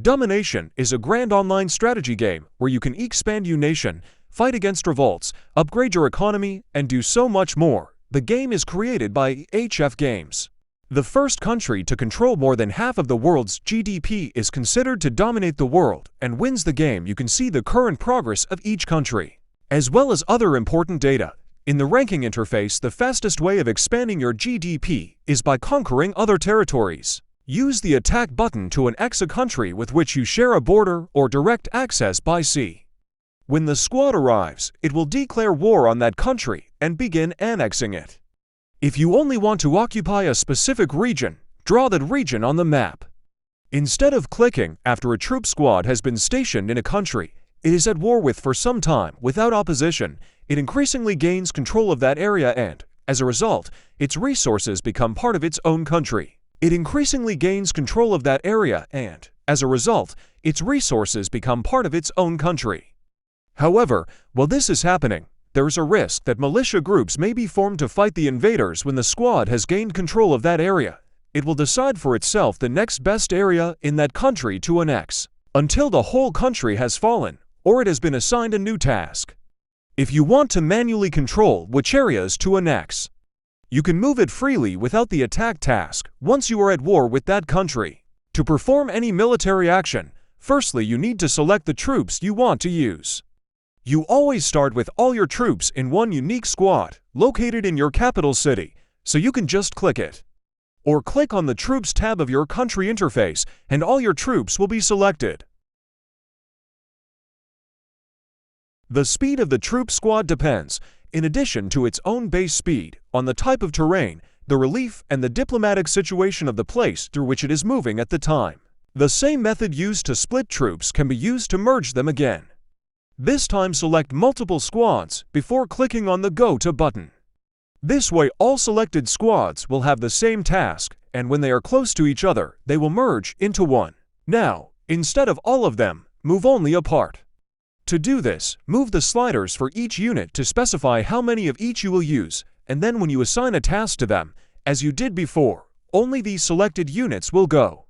DummyNation is a grand online strategy game where you can expand your nation, fight against revolts, upgrade your economy, and do so much more. The game is created by HF Games. The first country to control more than half of the world's GDP is considered to dominate the world and wins the game. You can see the current progress of each country, as well as other important data. In the ranking interface, the fastest way of expanding your GDP is by conquering other territories. Use the attack button to annex a country with which you share a border or direct access by sea. When the squad arrives, it will declare war on that country and begin annexing it. If you only want to occupy a specific region, draw that region on the map. Instead of clicking after a troop squad has been stationed in a country it is at war with for some time without opposition, it increasingly gains control of that area and, as a result, its resources become part of its own country. It increasingly gains control of that area and, as a result, its resources become part of its own country. However, while this is happening, there is a risk that militia groups may be formed to fight the invaders when the squad has gained control of that area. It will decide for itself the next best area in that country to annex, until the whole country has fallen, or it has been assigned a new task. If you want to manually control which areas to annex, you can move it freely without the attack task once you are at war with that country. To perform any military action, firstly you need to select the troops you want to use. You always start with all your troops in one unique squad, located in your capital city, so you can just click it. Or click on the Troops tab of your country interface and all your troops will be selected. The speed of the troop squad depends, in addition to its own base speed, on the type of terrain, the relief, and the diplomatic situation of the place through which it is moving at the time. The same method used to split troops can be used to merge them again. This time select multiple squads before clicking on the Go To button. This way all selected squads will have the same task, and when they are close to each other, they will merge into one. Now, instead of all of them, move only a part. To do this, move the sliders for each unit to specify how many of each you will use, and then when you assign a task to them, as you did before, only these selected units will go.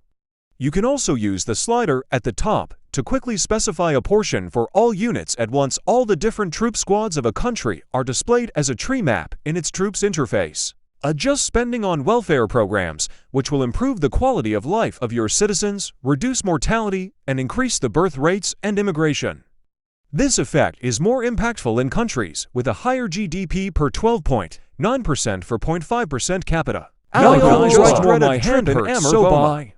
You can also use the slider at the top to quickly specify a portion for all units at once. All the different troop squads of a country are displayed as a tree map in its troops interface. Adjust spending on welfare programs, which will improve the quality of life of your citizens, reduce mortality, and increase the birth rates and immigration. This effect is more impactful in countries with a higher GDP per 12.9% for 0.5% capita. Now guys, my hand hurts so bad.